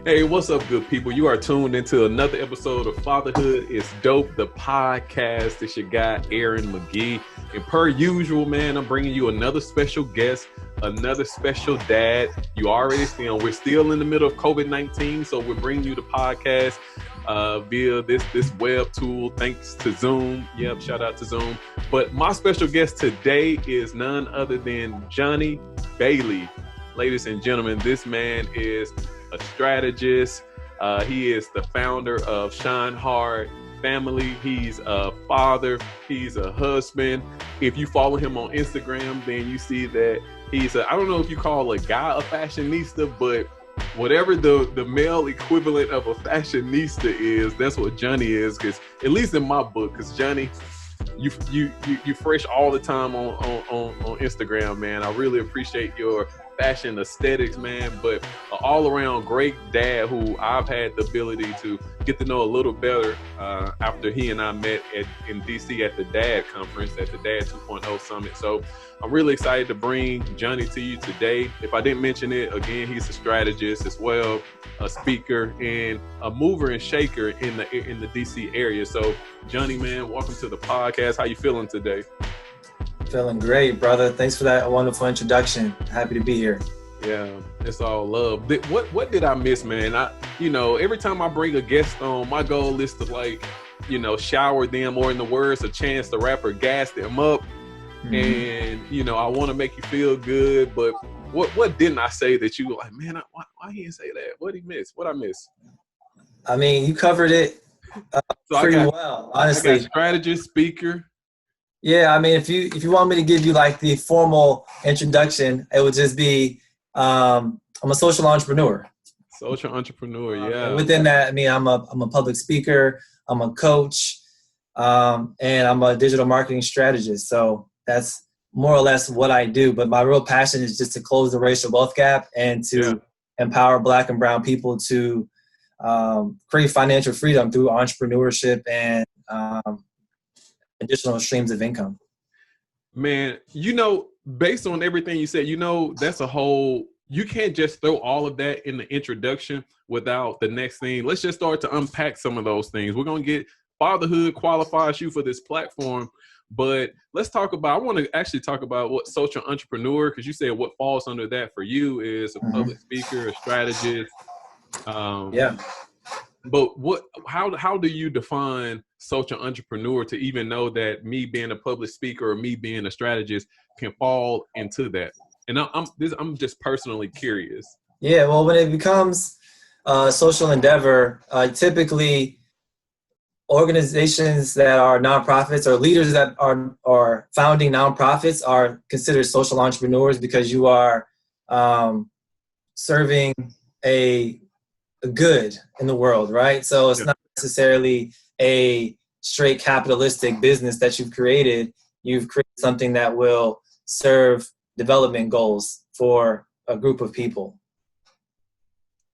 Hey, what's up, good people? You are tuned into another episode of Fatherhood is Dope, the podcast. It's your guy, Aaron McGee. And per usual, man, I'm bringing you another special guest, another special dad. You already see him. We're still in the middle of COVID-19, so we're bringing you the podcast via this web tool, thanks to Zoom. Yep, shout out to Zoom. But my special guest today is none other than Johnny Bailey. Ladies and gentlemen, this man is a strategist. He is the founder of ShineHard family. He's a father. He's a husband. If you follow him on Instagram, then you see that he's I don't know if you call a guy a fashionista, but whatever the male equivalent of a fashionista is, that's what Johnny is. Because at least in my book, because Johnny, you fresh all the time on Instagram, man. I really appreciate your fashion aesthetics, man, but an all-around great dad who I've had the ability to get to know a little better after he and I met in DC at the Dad Conference, at the Dad 2.0 Summit. So I'm really excited to bring Johnny to you today. If I didn't mention it, again, he's a strategist as well, a speaker, and a mover and shaker in the DC area. So Johnny, man, welcome to the podcast. How you feeling today? Feeling great, brother. Thanks for that wonderful introduction. Happy to be here. Yeah, it's all love. What did I miss, man? Every time I bring a guest on, my goal is to shower them, or in the words of Chance the Rapper, gas them up. Mm-hmm. And I want to make you feel good. But what didn't I say that you were like, man? Why he didn't say that? What he miss? What I miss? I mean, you covered it pretty well, honestly. I got strategist, speaker. Yeah, I mean, if you want me to give you like the formal introduction, it would just be I'm a social entrepreneur. Social entrepreneur, yeah. Within that, I mean, I'm a public speaker, I'm a coach, and I'm a digital marketing strategist. So that's more or less what I do. But my real passion is just to close the racial wealth gap and to empower Black and brown people to create financial freedom through entrepreneurship and additional streams of income. Man, based on everything you said, that's a whole, you can't just throw all of that in the introduction without the next thing. Let's just start to unpack some of those things. We're going to get fatherhood qualifies you for this platform, but I want to actually talk about what social entrepreneur, because you said what falls under that for you is a public speaker, a strategist. But how do you define social entrepreneur to even know that me being a public speaker or me being a strategist can fall into that? And I'm just personally curious. Yeah, well, when it becomes a social endeavor, typically organizations that are nonprofits or leaders that are founding nonprofits are considered social entrepreneurs, because you are serving a good in the world, right? So it's not necessarily a straight capitalistic business that you've created. You've created something that will serve development goals for a group of people.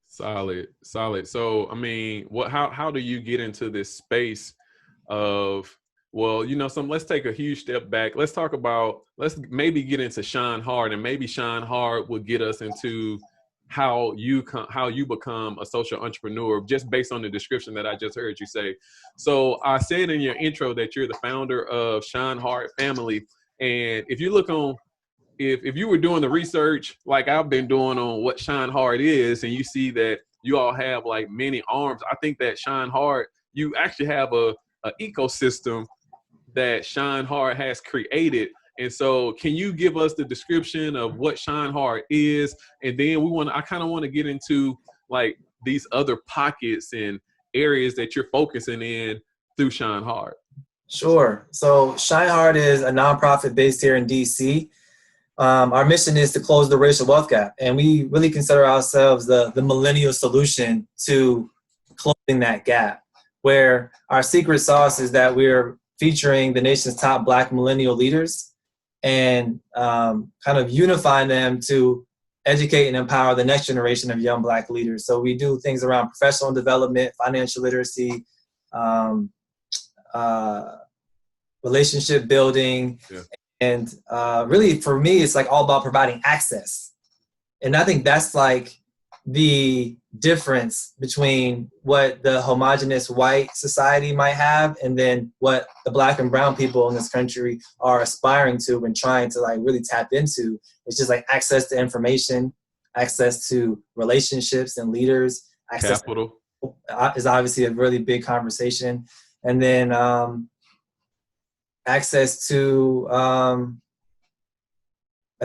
Solid. So, I mean, how do you get into this space of, let's take a huge step back. Let's maybe get into ShineHard, and maybe ShineHard will get us into how you become a social entrepreneur, just based on the description that I just heard you say. So I said in your intro that you're the founder of ShineHard family. And if you look on, if you were doing the research like I've been doing on what ShineHard is, and you see that you all have like many arms, I think that ShineHard, you actually have a ecosystem that ShineHard has created. And so can you give us the description of what ShineHard is? And then I kind of want to get into like these other pockets and areas that you're focusing in through ShineHard. Sure. So ShineHard is a nonprofit based here in DC. Our mission is to close the racial wealth gap. And we really consider ourselves the millennial solution to closing that gap, where our secret sauce is that we're featuring the nation's top Black millennial leaders and kind of unifying them to educate and empower the next generation of young Black leaders. So we do things around professional development, financial literacy, relationship building. And really, for me, it's like all about providing access. And I think that's like the difference between what the homogenous white society might have and then what the Black and brown people in this country are aspiring to and trying to like really tap into. It's just like access to information, access to relationships and leaders, access Capital is obviously a really big conversation. And then access to, I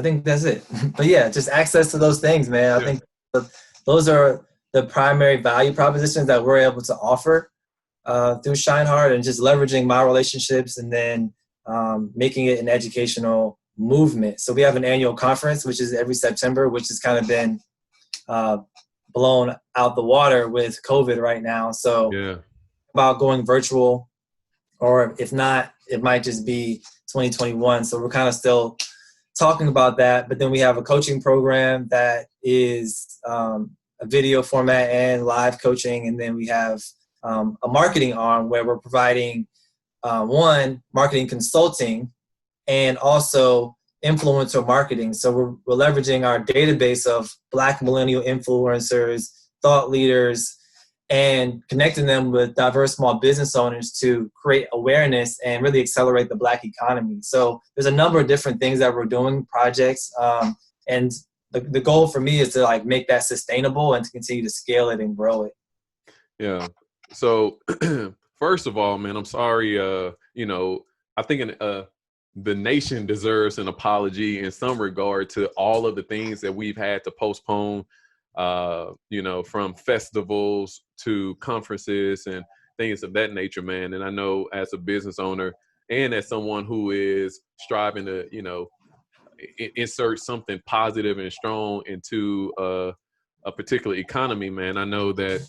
think that's it. But yeah, just access to those things, man. I think those are the primary value propositions that we're able to offer through ShineHard, and just leveraging my relationships and then making it an educational movement. So we have an annual conference, which is every September, which has kind of been blown out the water with COVID right now. So about going virtual, or if not, it might just be 2021. So we're kind of still talking about that. But then we have a coaching program that is a video format and live coaching. And then we have a marketing arm where we're providing marketing consulting and also influencer marketing. So we're leveraging our database of Black millennial influencers, thought leaders, and connecting them with diverse small business owners to create awareness and really accelerate the Black economy. So there's a number of different things that we're doing, projects, and the goal for me is to like make that sustainable and to continue to scale it and grow it. Yeah. So first of all, man, I'm sorry. I think the nation deserves an apology in some regard to all of the things that we've had to postpone, from festivals to conferences and things of that nature, man. And I know as a business owner and as someone who is striving to, insert something positive and strong into a particular economy, man, I know that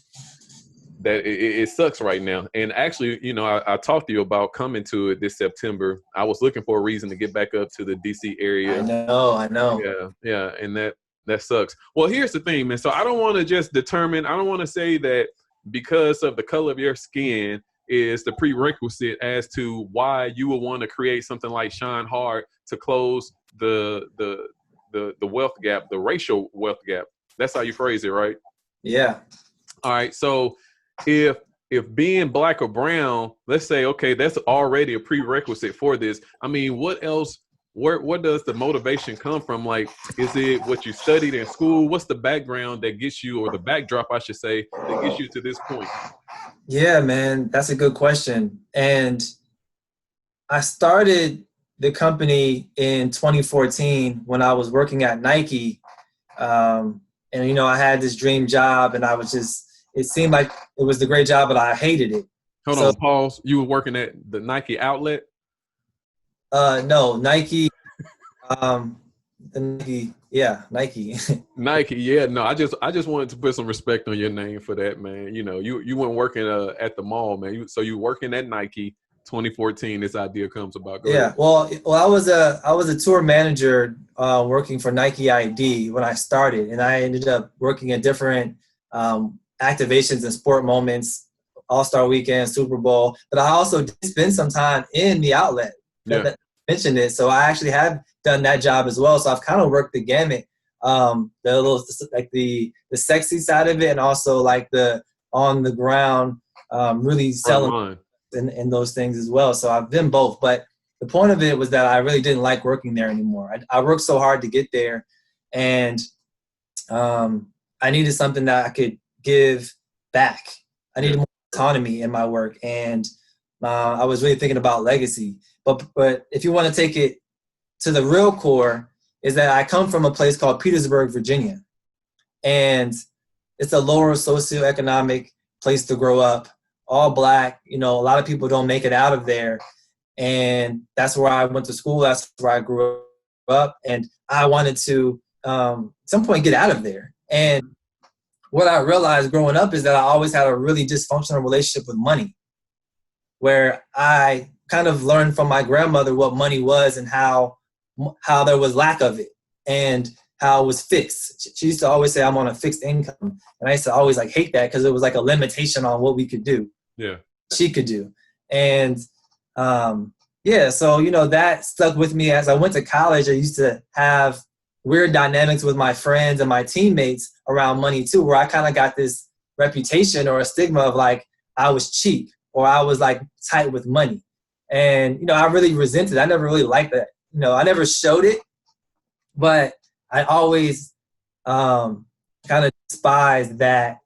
it sucks right now. And actually, I talked to you about coming to it this September. I was looking for a reason to get back up to the DC area. I know. Yeah. And that sucks. Well, here's the thing, man. So I don't want to say that because of the color of your skin is the prerequisite as to why you would want to create something like ShineHard to close the wealth gap, the racial wealth gap. That's how you phrase it, right? Yeah. All right. So if being Black or brown, let's say, okay, that's already a prerequisite for this. I mean, what else? Where does the motivation come from? Like, is it what you studied in school? What's the background that gets you, or the backdrop, I should say, that gets you to this point? Yeah, man, that's a good question. And I started the company in 2014 when I was working at Nike. And, I had this dream job, and it seemed like it was the great job, but I hated it. Hold on, pause. You were working at the Nike outlet? No, Nike. Nike. Nike. Yeah. No, I just wanted to put some respect on your name for that, man. You weren't working at the mall, man. So you working at Nike. 2014, this idea comes about. Go ahead. Well, I was a tour manager working for Nike ID when I started, and I ended up working at different activations and sport moments, All-Star Weekend, Super Bowl. But I also did spend some time in the outlet. That mentioned it, so I actually have done that job as well. So I've kind of worked the gamut, the sexy side of it, and also like the on the ground, really selling and those things as well. So I've been both. But the point of it was that I really didn't like working there anymore. I worked so hard to get there, and I needed something that I could give back. I needed more autonomy in my work, and I was really thinking about legacy. But if you want to take it to the real core, is that I come from a place called Petersburg, Virginia. And it's a lower socioeconomic place to grow up, all Black. A lot of people don't make it out of there. And that's where I went to school. That's where I grew up. And I wanted to, at some point, get out of there. And what I realized growing up is that I always had a really dysfunctional relationship with money, where I kind of learned from my grandmother what money was and how there was lack of it and how it was fixed. She used to always say, I'm on a fixed income. And I used to always hate that because it was like a limitation on what we could do. Yeah. She could do. And so, that stuck with me as I went to college. I used to have weird dynamics with my friends and my teammates around money too, where I kind of got this reputation or a stigma of like, I was cheap or I was like tight with money. And, you know, I really resented it. I never really liked that. You know, I never showed it, but I always kind of despised that,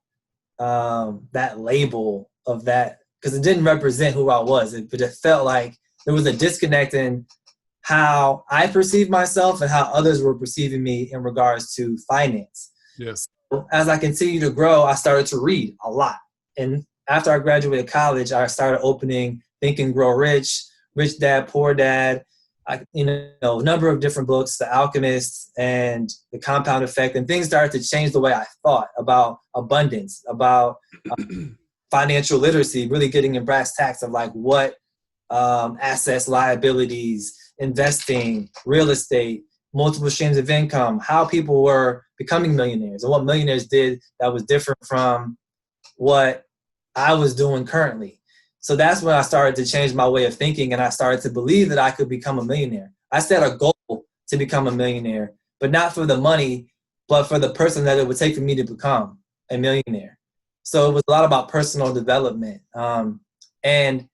that label of that, because it didn't represent who I was. But it felt like there was a disconnect in how I perceived myself and how others were perceiving me in regards to finance. Yes. So as I continued to grow, I started to read a lot. And after I graduated college, I started opening Think and Grow Rich, Rich Dad, Poor Dad, you know, a number of different books, The Alchemist and The Compound Effect, and things started to change the way I thought about abundance, about financial literacy, really getting in brass tacks of like what assets, liabilities, investing, real estate, multiple streams of income, how people were becoming millionaires and what millionaires did that was different from what I was doing currently. So that's when I started to change my way of thinking, and I started to believe that I could become a millionaire. I set a goal to become a millionaire, but not for the money, but for the person that it would take for me to become a millionaire. So it was a lot about personal development. And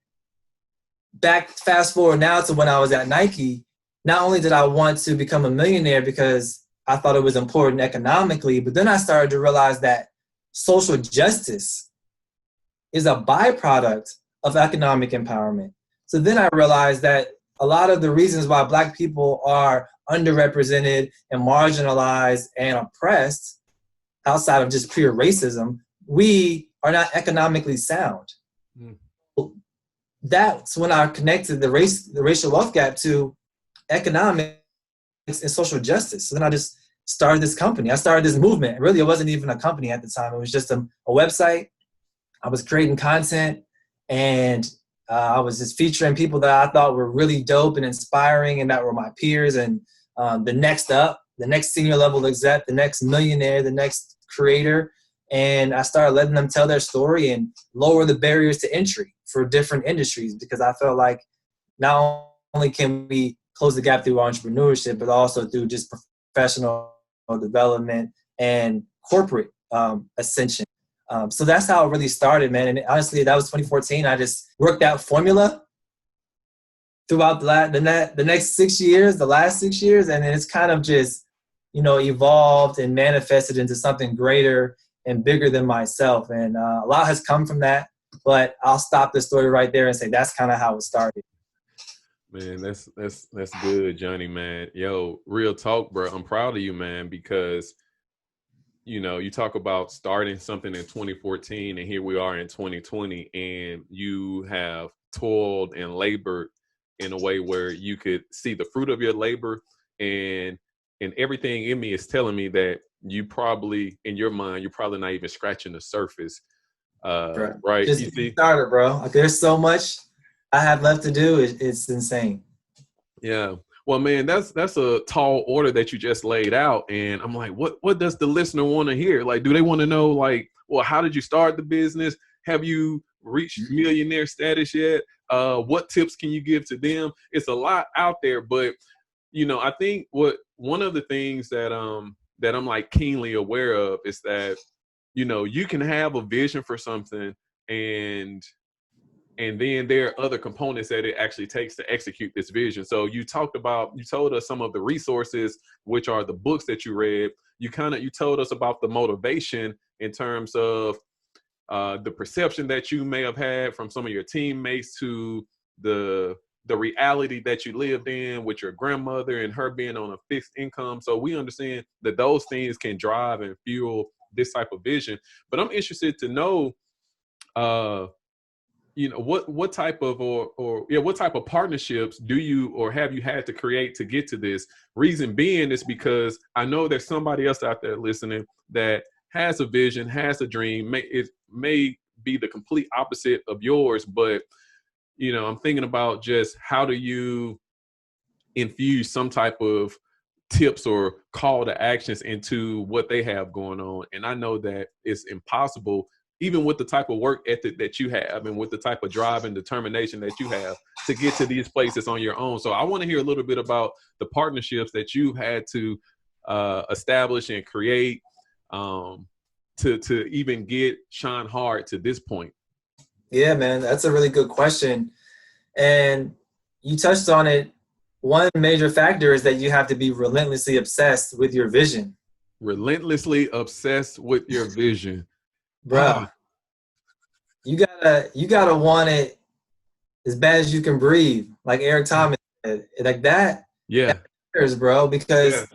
fast forward now to when I was at Nike, not only did I want to become a millionaire because I thought it was important economically, but then I started to realize that social justice is a byproduct of economic empowerment. So then I realized that a lot of the reasons why Black people are underrepresented and marginalized and oppressed outside of just pure racism, we are not economically sound. Mm. That's when I connected the racial wealth gap to economics and social justice. So then I just started this company. I started this movement. Really, it wasn't even a company at the time. It was just a website. I was creating content, and I was just featuring people that I thought were really dope and inspiring and that were my peers and the next up, the next senior level exec, the next millionaire, the next creator. And I started letting them tell their story and lower the barriers to entry for different industries, because I felt like not only can we close the gap through entrepreneurship, but also through just professional development and corporate ascension. So that's how it really started, man. And honestly, that was 2014. I just worked that formula throughout the next 6 years, the last 6 years. And it's kind of just, you know, evolved and manifested into something greater and bigger than myself. And a lot has come from that, but I'll stop the story right there and say that's kind of how it started. Man, that's good, Johnny, man. Yo, real talk, bro. I'm proud of you, man, because, you know, you talk about starting something in 2014 and here we are in 2020, and you have toiled and labored in a way where you could see the fruit of your labor, and everything in me is telling me that you probably, in your mind, you're probably not even scratching the surface. Right. Just get started, bro. Like, there's so much I have left to do. It's insane. Yeah. Well, man, that's a tall order that you just laid out. And I'm like, what does the listener want to hear? Like, do they want to know, like, well, how did you start the business? Have you reached millionaire status yet? What tips can you give to them? It's a lot out there, but, you know, I think one of the things that I'm like keenly aware of is that, you know, you can have a vision for something, and then there are other components that it actually takes to execute this vision. So you told us some of the resources, which are the books that you read. You told us about the motivation in terms of the perception that you may have had from some of your teammates to the reality that you lived in with your grandmother and her being on a fixed income. So we understand that those things can drive and fuel this type of vision. But I'm interested to know, you know, what type of what type of partnerships do you or have you had to create to get to this? Reason being is because I know there's somebody else out there listening that has a vision, has a dream. It may be the complete opposite of yours, but, you know, I'm thinking about just how do you infuse some type of tips or call to actions into what they have going on. And I know that it's impossible, even with the type of work ethic that you have and with the type of drive and determination that you have, to get to these places on your own. So I want to hear a little bit about the partnerships that you had to establish and create to even get ShineHard to this point? Yeah, man, that's a really good question. And you touched on it. One major factor is that you have to be relentlessly obsessed with your vision. Relentlessly obsessed with your vision. Bro, you gotta want it as bad as you can breathe. Like Eric Thomas said. Like that. Yeah. That matters, bro, because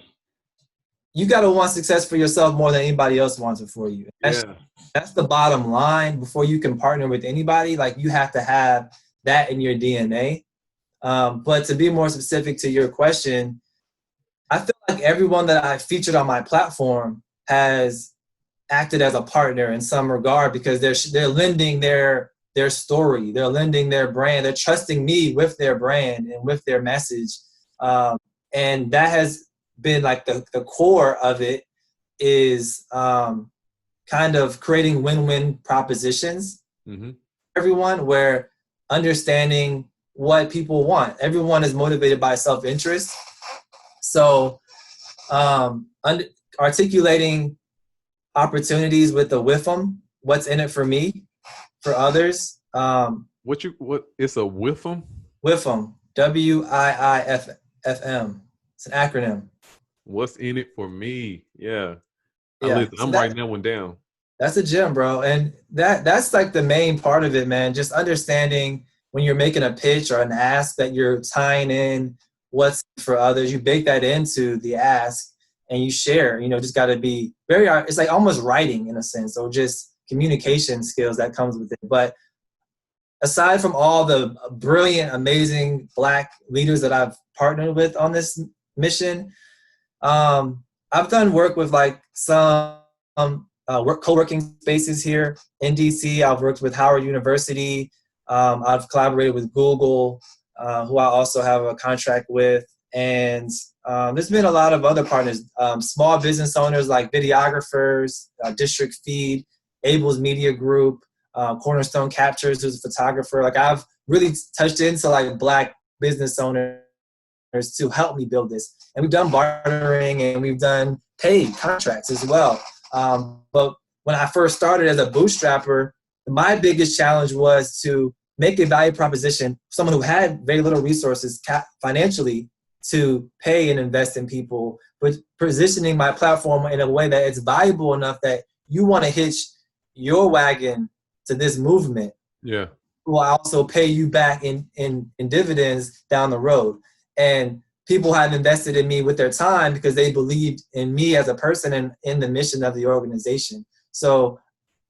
you gotta want success for yourself more than anybody else wants it for you. That's the bottom line. Before you can partner with anybody, like you have to have that in your DNA. But to be more specific to your question, I feel like everyone that I featured on my platform has acted as a partner in some regard because they're lending their story, they're lending their brand, they're trusting me with their brand and with their message, and that has been like the core of it is kind of creating win-win propositions. Mm-hmm. Everyone, where understanding what people want. Everyone is motivated by self-interest. So articulating opportunities with the WIFM, what's in it for me, for others. What it's a WIFM? WIFM, WIIFM. It's an acronym. What's in it for me? Yeah. Listen, I'm writing that one down. That's a gem, bro. And that's like the main part of it, man. Just understanding when you're making a pitch or an ask that you're tying in what's for others. You bake that into the ask and you share. Just got to be it's like almost writing in a sense, or just communication skills that comes with it. But aside from all the brilliant, amazing Black leaders that I've partnered with on this mission, I've done work with like some co-working spaces here in DC. I've worked with Howard University. I've collaborated with Google, who I also have a contract with. And there's been a lot of other partners, small business owners like videographers, District Feed, Abel's Media Group, Cornerstone Captures, who's a photographer. Like I've really touched into like Black business owners to help me build this. And we've done bartering and we've done paid contracts as well. But when I first started as a bootstrapper, my biggest challenge was to make a value proposition, someone who had very little resources financially to pay and invest in people, but positioning my platform in a way that it's valuable enough that you want to hitch your wagon to this movement. Yeah. Will also pay you back in dividends down the road. And people have invested in me with their time because they believed in me as a person and in the mission of the organization. So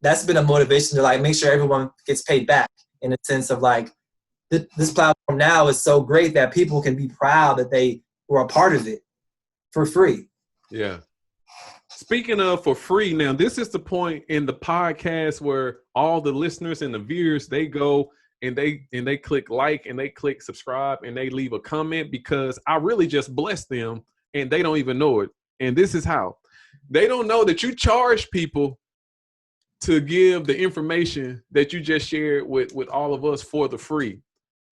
that's been a motivation to like make sure everyone gets paid back, in a sense of like this platform now is so great that people can be proud that they were a part of it for free. Yeah. Speaking of for free, now this is the point in the podcast where all the listeners and the viewers, they go and they click like and they click subscribe and they leave a comment, because I really just bless them and they don't even know it. And this is how. They don't know that you charge people to give the information that you just shared with all of us for the free.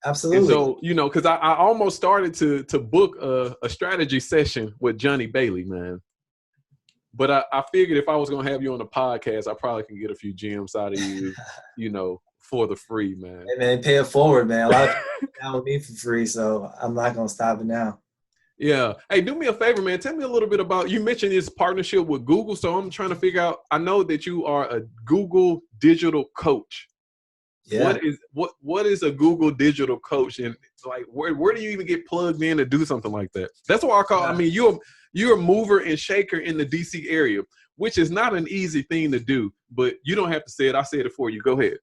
Absolutely. And so, because I almost started to book a strategy session with Johnny Bailey, man. But I figured if I was going to have you on the podcast, I probably can get a few gems out of you, for the free, man. Hey, man, pay it forward, man. A lot of people now with me for free, so I'm not going to stop it now. Yeah. Hey, do me a favor, man. Tell me a little bit about, you mentioned this partnership with Google. So I'm trying to figure out, I know that you are a Google digital coach. Yeah. What is a Google digital coach? And like, where do you even get plugged in to do something like that? That's what I call, I mean, you're a mover and shaker in the DC area, which is not an easy thing to do, but you don't have to say it. I said it for you. Go ahead.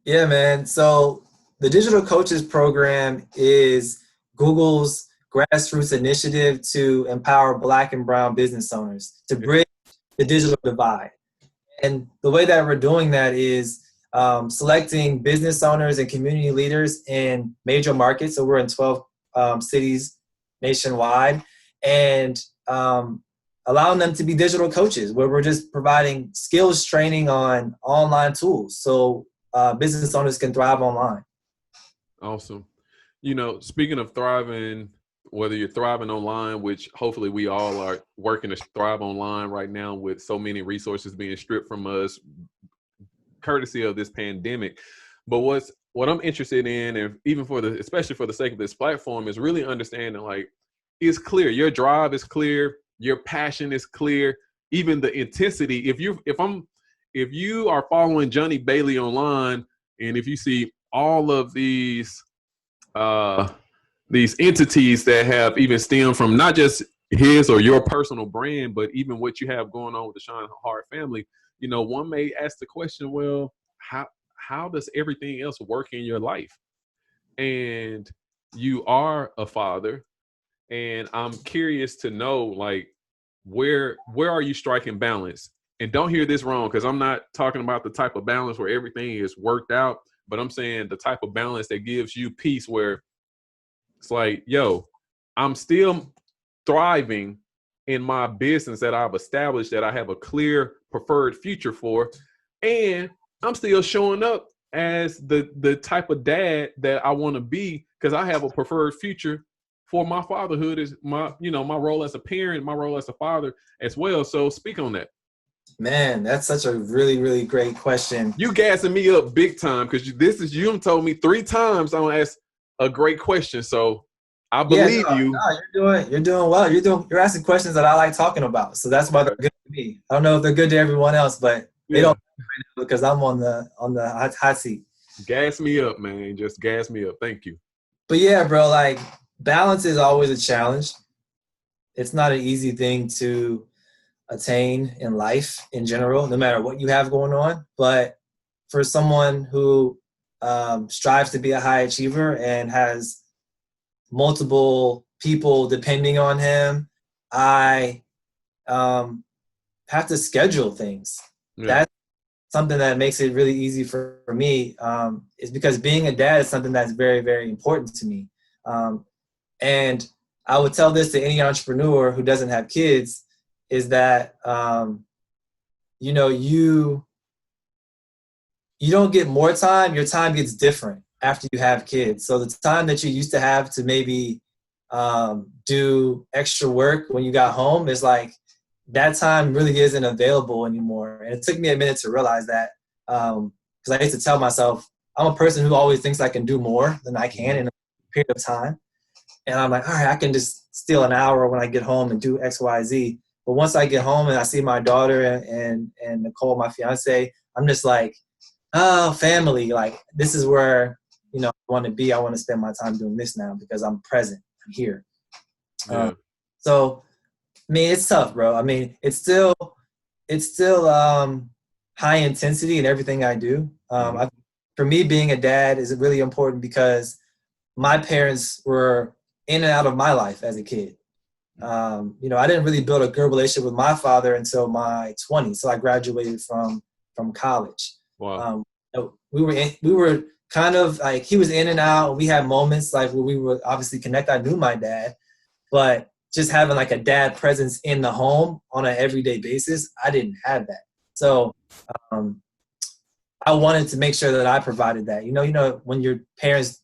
Yeah, man. So the Digital Coaches Program is Google's grassroots initiative to empower Black and brown business owners to bridge the digital divide. And the way that we're doing that is selecting business owners and community leaders in major markets. So we're in 12 cities nationwide, and allowing them to be digital coaches, where we're just providing skills training on online tools so business owners can thrive online. Awesome. Speaking of thriving, whether you're thriving online, which hopefully we all are working to thrive online right now with so many resources being stripped from us, courtesy of this pandemic. But what I'm interested in, and even especially for the sake of this platform, is really understanding, like, it's clear. Your drive is clear. Your passion is clear. Even the intensity. If you are following Johnny Bailey online, and if you see all of these entities that have even stemmed from not just his or your personal brand, but even what you have going on with the ShineHard family, one may ask the question, well, how does everything else work in your life? And you are a father, and I'm curious to know, like, where are you striking balance? And don't hear this wrong, because I'm not talking about the type of balance where everything is worked out, but I'm saying the type of balance that gives you peace, where it's like, yo, I'm still thriving in my business that I've established, that I have a clear preferred future for, and I'm still showing up as the type of dad that I want to be, because I have a preferred future for my fatherhood, is my role as a parent, my role as a father as well. So speak on that. Man, that's such a really, really great question. You gassing me up big time, because you told me 3 times I'm gonna ask a great question. So I believe you. No, you're doing well. You're asking questions that I like talking about. So that's why they're good to me. I don't know if they're good to everyone else, but they don't, because I'm on the hot seat. Gas me up, man. Just gas me up. Thank you. But yeah, bro, like, balance is always a challenge. It's not an easy thing to attain in life in general, no matter what you have going on. But for someone who strives to be a high achiever and has multiple people depending on him, I have to schedule things. Yeah. That's something that makes it really easy for me, is because being a dad is something that's very, very important to me. And I would tell this to any entrepreneur who doesn't have kids, is that, you don't get more time. Your time gets different after you have kids. So the time that you used to have to maybe do extra work when you got home is like, that time really isn't available anymore. And it took me a minute to realize that, because I used to tell myself, I'm a person who always thinks I can do more than I can in a period of time. And I'm like, all right, I can just steal an hour when I get home and do X, Y, Z. But once I get home and I see my daughter and Nicole, my fiance, I'm just like, oh, family, like, this is where, I want to be. I want to spend my time doing this now because I'm present. I'm here. Yeah. So, I mean, it's tough, bro. I mean, it's still high intensity in everything I do. For me, being a dad is really important because my parents were in and out of my life as a kid. I didn't really build a good relationship with my father until my 20s. So I graduated from college. Wow. We were kind of like, he was in and out. We had moments like where we were obviously connected. I knew my dad, but just having like a dad presence in the home on an everyday basis, I didn't have that. So I wanted to make sure that I provided that. When your parents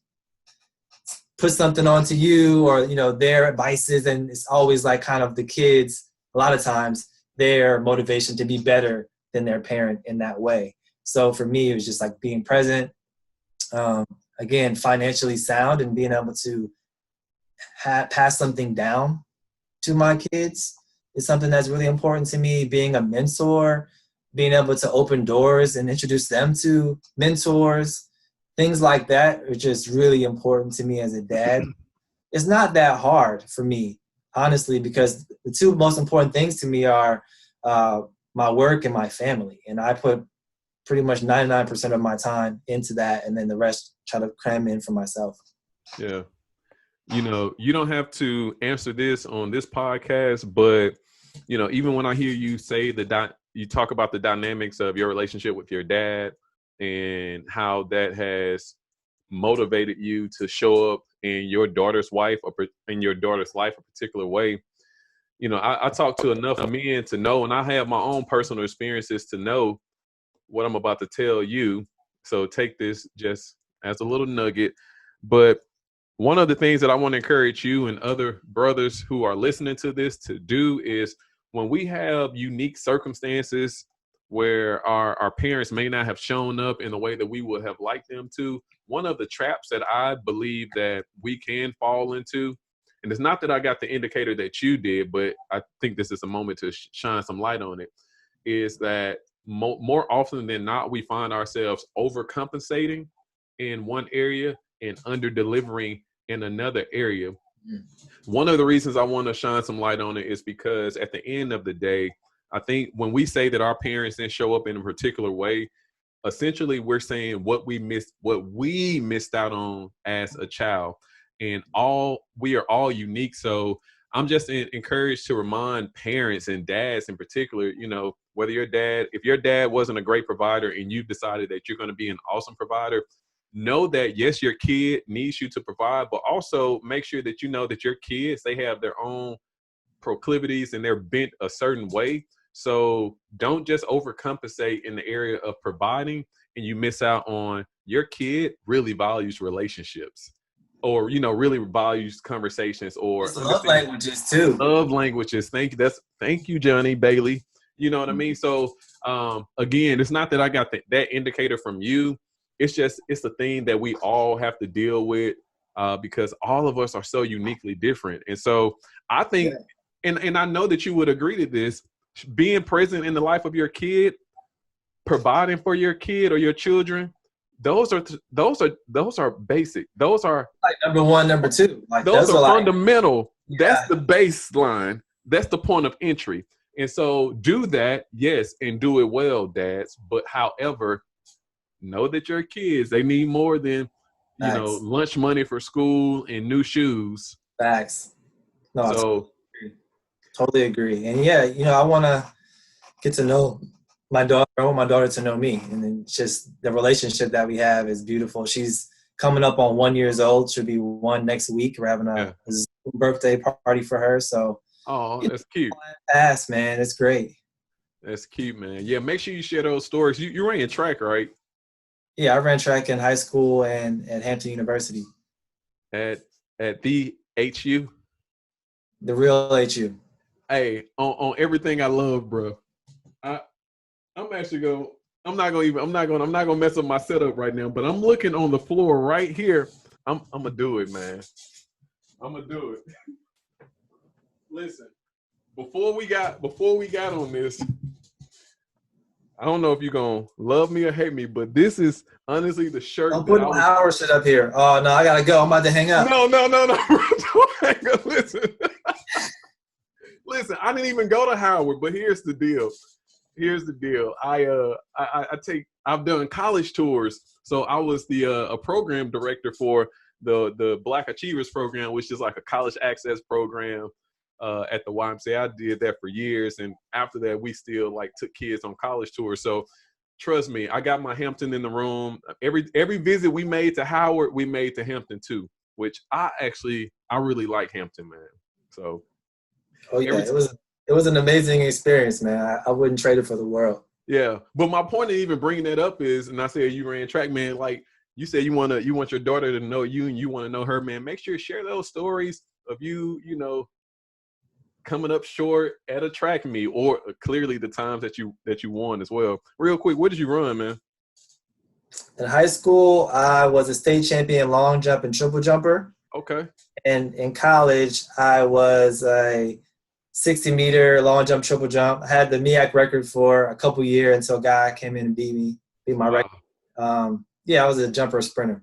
put something onto you, or their advices, and it's always like kind of the kids, a lot of times, their motivation to be better than their parent in that way. So for me, it was just like being present, again, financially sound, and being able to pass something down to my kids is something that's really important to me. Being a mentor, being able to open doors and introduce them to mentors, things like that are just really important to me as a dad. It's not that hard for me, honestly, because the 2 most important things to me are my work and my family. And I put pretty much 99% of my time into that, and then the rest try to cram in for myself. Yeah. You don't have to answer this on this podcast, but, even when I hear you say you talk about the dynamics of your relationship with your dad and how that has motivated you to show up in your daughter's life a particular way. I talk to enough men to know, and I have my own personal experiences to know what I'm about to tell you. So take this just as a little nugget. But one of the things that I want to encourage you and other brothers who are listening to this to do is when we have unique circumstances where our parents may not have shown up in the way that we would have liked them to, one of the traps that I believe that we can fall into, and it's not that I got the indicator that you did, but I think this is a moment to shine some light on it, is that more often than not, we find ourselves overcompensating in one area and under-delivering in another area. One of the reasons I want to shine some light on it is because at the end of the day, I think when we say that our parents didn't show up in a particular way, essentially we're saying what we missed out on as a child. And we are all unique. So I'm just encouraged to remind parents and dads in particular, you know, whether if your dad wasn't a great provider and you've decided that you're going to be an awesome provider, know that yes, your kid needs you to provide, but also make sure that you know that your kids, they have their own proclivities and they're bent a certain way. So don't just overcompensate in the area of providing and you miss out on your kid really values relationships, or, you know, really values conversations, or it's love languages too. Love languages. Thank you, Johnny Bailey. You know what I mean? So again, it's not that I got that indicator from you. It's the thing that we all have to deal with because all of us are so uniquely different. And so I think, and I know that you would agree to this, being present in the life of your kid, providing for your kid or your children, those are basic. Those are like number one, number two. Like those are fundamental. Like, that's the baseline. That's the point of entry. And so do that, yes, and do it well, dads. But however, know that your kids, they need more than, you know, lunch money for school and new shoes. Facts. No, so totally agree. And yeah, you know, I want to get to know my daughter. I want my daughter to know me. And then just the relationship that we have is beautiful. She's coming up on 1 year old. She'll be 1 next week. We're having a birthday party for her. So, that's cute. Fast, man. It's great. That's cute, man. Yeah, make sure you share those stories. You ran track, right? Yeah, I ran track in high school and at Hampton University. At the HU? The real HU. Hey, on everything I love, bro. I'm not gonna mess up my setup right now, but I'm looking on the floor right here. I'm gonna do it, man. I'm gonna do it. Listen, before we got on this, I don't know if you're going to love me or hate me, but this is honestly the shirt. I'm putting Howard shit up here. Oh, no, I got to go. I'm about to hang up. No. Don't hang up. Listen, I didn't even go to Howard, but here's the deal. I've done college tours. So I was a program director for the Black Achievers program, which is like a college access program at the YMCA. I did that for years. And after that, we still like took kids on college tours. So trust me, I got my Hampton in the room. Every visit we made to Howard, we made to Hampton too, which I really like Hampton, man. So. Oh yeah, it was an amazing experience, man. I wouldn't trade it for the world. Yeah. But my point of even bringing that up is, and I said you ran track, man, like you said, you want your daughter to know you and you want to know her, man. Make sure you share those stories of you know, coming up short at a track meet, or clearly the times that you won as well. Real quick, what did you run, man? In high school, I was a state champion long jump and triple jumper. Okay. And in college, I was a 60-meter long jump, triple jump. I had the MEAC record for a couple years until a guy came in and beat my record. I was a jumper sprinter.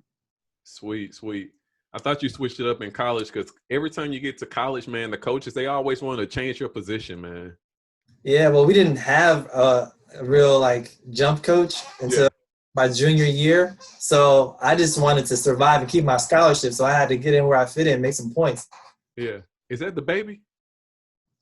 Sweet. I thought you switched it up in college because every time you get to college, man, the coaches, they always want to change your position, man. Yeah, well, we didn't have a real, jump coach until my junior year. So I just wanted to survive and keep my scholarship. So I had to get in where I fit in, make some points. Yeah. Is that the baby?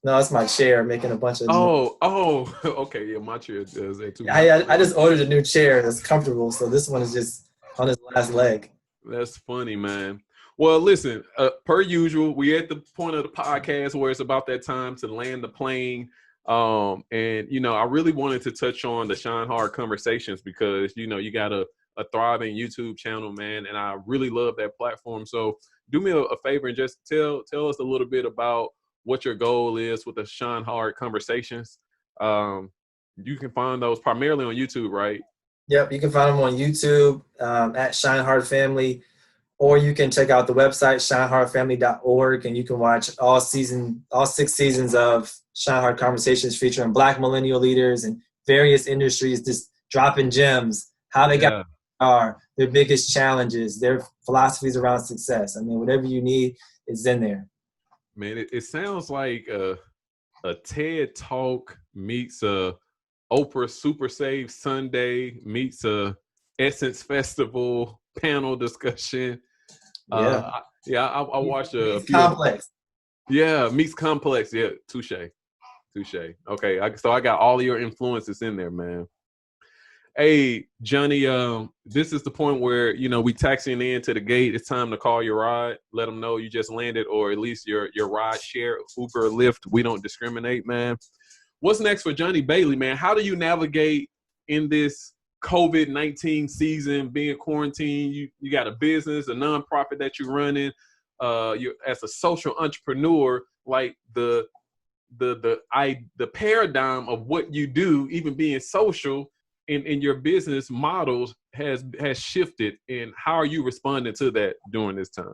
No, it's my chair making a bunch of Oh, okay. Yeah, my chair does that too. I just ordered a new chair that's comfortable. So this one is just on its last leg. That's funny, man. Well, listen, per usual, we're at the point of the podcast where it's about that time to land the plane. And, you know, I really wanted to touch on the ShineHard conversations because, you know, you got a a thriving YouTube channel, man, and I really love that platform. So do me a favor and just tell us a little bit about what your goal is with the ShineHard conversations. You can find those primarily on YouTube, right? Yep, you can find them on YouTube at ShineHard Family, or you can check out the website shinehardfamily.org, and you can watch all 6 seasons of ShineHard Conversations featuring Black millennial leaders in various industries, just dropping gems, how they got their biggest challenges, their philosophies around success. I mean, whatever you need is in there. Man, it sounds like a TED Talk meets a Oprah Super Save Sunday meets a Essence Festival panel discussion. I watched a few. Complex. Meets complex. Yeah, touche. Okay, so I got all of your influences in there, man. Hey, Johnny, this is the point where, we taxiing in to the gate. It's time to call your ride. Let them know you just landed, or at least your ride share, Uber or Lyft. We don't discriminate, man. What's next for Johnny Bailey, man? How do you navigate in this COVID-19 season, being quarantined? You got a business, a nonprofit that you're running. You're as a social entrepreneur, like the paradigm of what you do, even being social in your business models has shifted. And how are you responding to that during this time?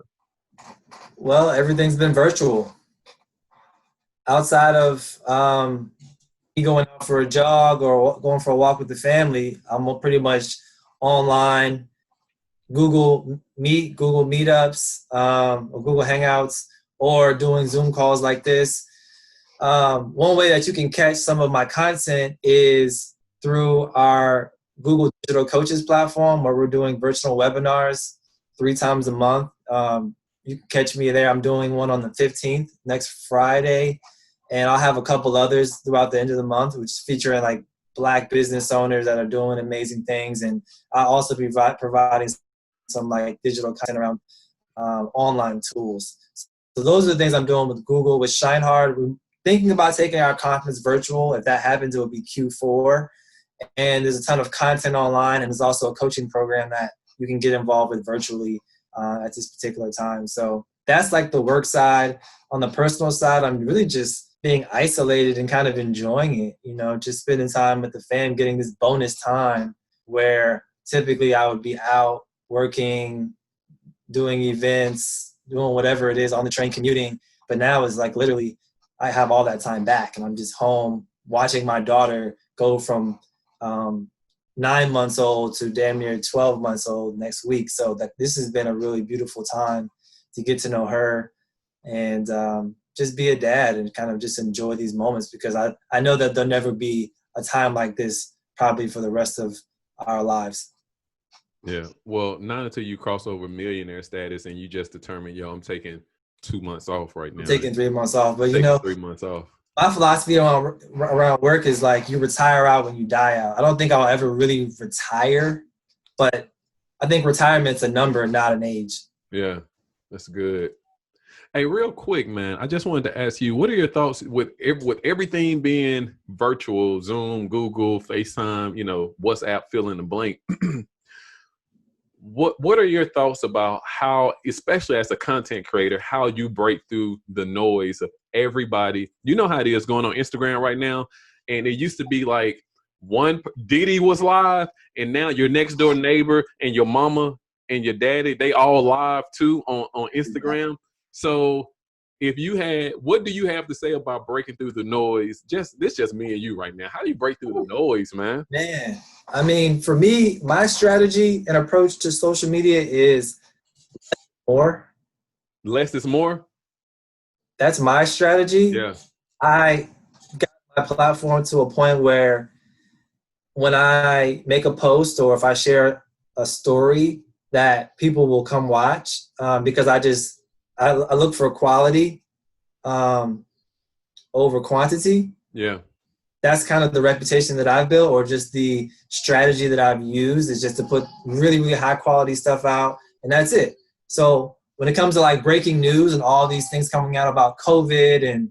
Well, everything's been virtual. Outside of me going out for a jog or going for a walk with the family, I'm pretty much online, Google Meet, Google Meetups, or Google Hangouts, or doing Zoom calls like this. One way that you can catch some of my content is through our Google Digital Coaches platform, where we're doing virtual webinars 3 times a month. You can catch me there. I'm doing one on the 15th, next Friday, and I'll have a couple others throughout the end of the month, which is featuring like Black business owners that are doing amazing things. And I'll also be providing some like digital content around online tools. So those are the things I'm doing with Google. With ShineHard, we're thinking about taking our conference virtual. If that happens, it will be Q4. And there's a ton of content online, and there's also a coaching program that you can get involved with virtually at this particular time. So that's like the work side. On the personal side, I'm really just being isolated and kind of enjoying it, just spending time with the fam, getting this bonus time where typically I would be out working, doing events, doing whatever it is on the train, commuting. But now it's like literally I have all that time back, and I'm just home watching my daughter go from 9 months old to damn near 12 months old next week. So that this has been a really beautiful time to get to know her and just be a dad and kind of just enjoy these moments, because I know that there'll never be a time like this probably for the rest of our lives. Yeah. Well, not until you cross over millionaire status and you just determine, I'm taking 2 months off right now. I'm taking 3 months off, but 3 months off. My philosophy around work is like you retire out when you die out. I don't think I'll ever really retire, but I think retirement's a number, not an age. Yeah, that's good. Hey, real quick, man, I just wanted to ask you, what are your thoughts with everything being virtual, Zoom, Google, FaceTime, WhatsApp, fill in the blank? What are your thoughts about how, especially as a content creator, how you break through the noise of everybody? You know how it is going on Instagram right now. And it used to be like Diddy was live, and now your next door neighbor and your mama and your daddy, they all live too on Instagram. So what do you have to say about breaking through the noise? Just me and you right now. How do you break through the noise, man? Man, I mean, for me, my strategy and approach to social media is more. Less is more? That's my strategy. Yeah. I got my platform to a point where when I make a post or if I share a story, that people will come watch because I look for quality over quantity. Yeah. That's kind of the reputation that I've built, or just the strategy that I've used, is just to put really, really high quality stuff out, and that's it. So when it comes to like breaking news and all these things coming out about COVID, and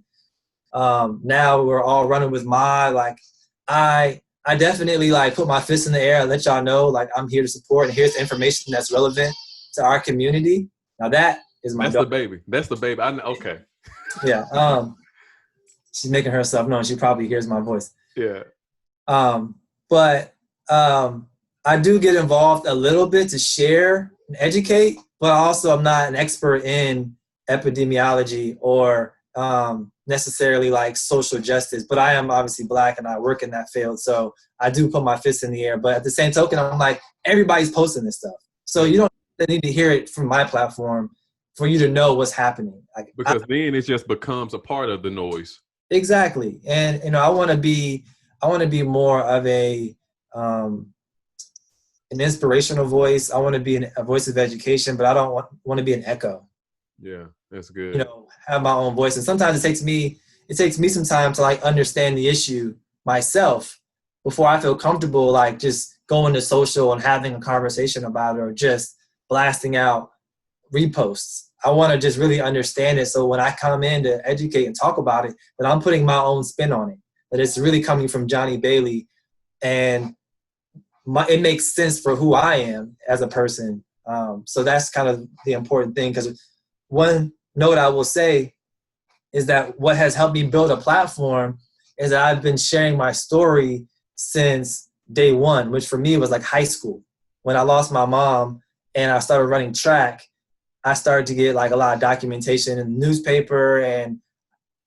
now we're all running with I I definitely like put my fist in the air and let y'all know like I'm here to support and here's the information that's relevant to our community. Now that is my That's daughter. the baby. That's the baby. I know. Okay. Yeah. She's making herself known. She probably hears my voice. Yeah. But I do get involved a little bit to share and educate, but also I'm not an expert in epidemiology or necessarily like social justice, but I am obviously Black and I work in that field. So I do put my fist in the air, but at the same token, I'm like, everybody's posting this stuff. So you don't need to hear it from my platform for you to know what's happening. Like, because then it just becomes a part of the noise. Exactly. And, you know, I want to be more of an inspirational voice. I want to be a voice of education, but I don't want to be an echo. Yeah, that's good. You know, have my own voice. And sometimes it takes me some time to like understand the issue myself before I feel comfortable like just going to social and having a conversation about it or just blasting out reposts. I want to just really understand it. So when I come in to educate and talk about it, that I'm putting my own spin on it, that it's really coming from Johnny Bailey and it makes sense for who I am as a person. So that's kind of the important thing. Because one note I will say is that what has helped me build a platform is that I've been sharing my story since day one, which for me was like high school. When I lost my mom and I started running track, I started to get like a lot of documentation in the newspaper. And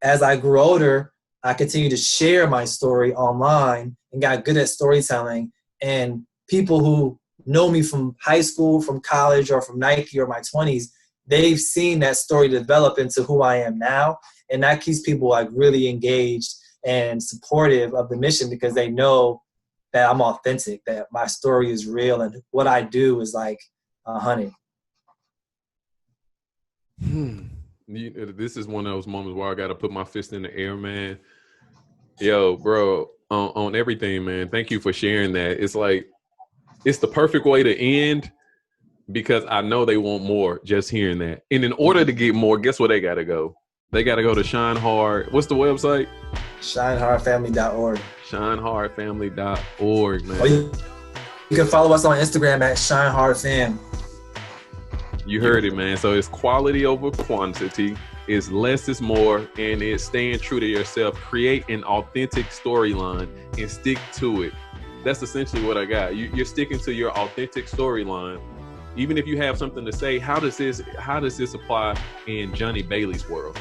as I grew older, I continued to share my story online and got good at storytelling. And people who know me from high school, from college, or from Nike or my 20s, they've seen that story develop into who I am now. And that keeps people like really engaged and supportive of the mission because they know that I'm authentic, that my story is real and what I do is like 100. This is one of those moments where I got to put my fist in the air, man. Yo, bro, on everything, man. Thank you for sharing that. It's like, it's the perfect way to end because I know they want more just hearing that. And in order to get more, guess where they got to go? They got to go to ShineHard. What's the website? ShineHardFamily.org. ShineHardFamily.org, man. Oh, you can follow us on Instagram at ShineHardFam. You heard it, man. So it's quality over quantity. It's less is more, and it's staying true to yourself. Create an authentic storyline and stick to it. That's essentially what I got. You're sticking to your authentic storyline. Even if you have something to say, how does this apply in Johnny Bailey's world?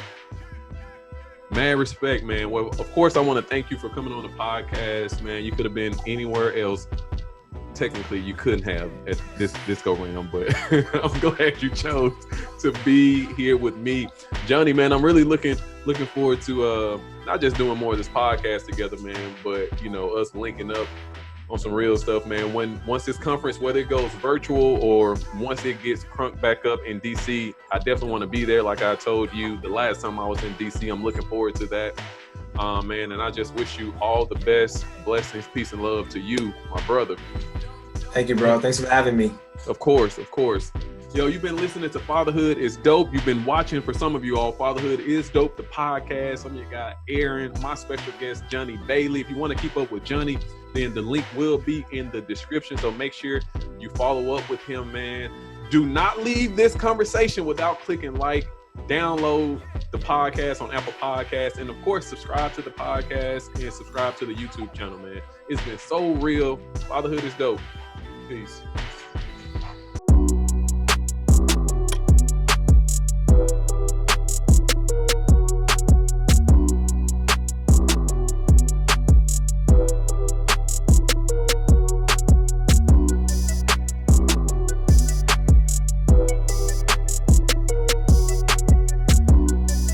Mad respect, man. Well, of course, I want to thank you for coming on the podcast, man. You could have been anywhere else. Technically, you couldn't have at this go round, but I'm glad you chose to be here with me, Johnny. Man, I'm really looking forward to not just doing more of this podcast together, man, but you know, us linking up on some real stuff, man. Once this conference, whether it goes virtual or once it gets crunked back up in DC, I definitely want to be there. Like I told you the last time I was in DC, I'm looking forward to that, man. And I just wish you all the best, blessings, peace, and love to you, my brother. Thank you, bro. Thanks for having me. Of course. Yo, you've been listening to Fatherhood is Dope. You've been watching, for some of you all, Fatherhood is Dope, the podcast. I'm your guy, Aaron, my special guest, Johnny Bailey. If you want to keep up with Johnny, then the link will be in the description. So make sure you follow up with him, man. Do not leave this conversation without clicking like, download the podcast on Apple Podcasts, and of course, subscribe to the podcast and subscribe to the YouTube channel, man. It's been so real. Fatherhood is dope. Peace.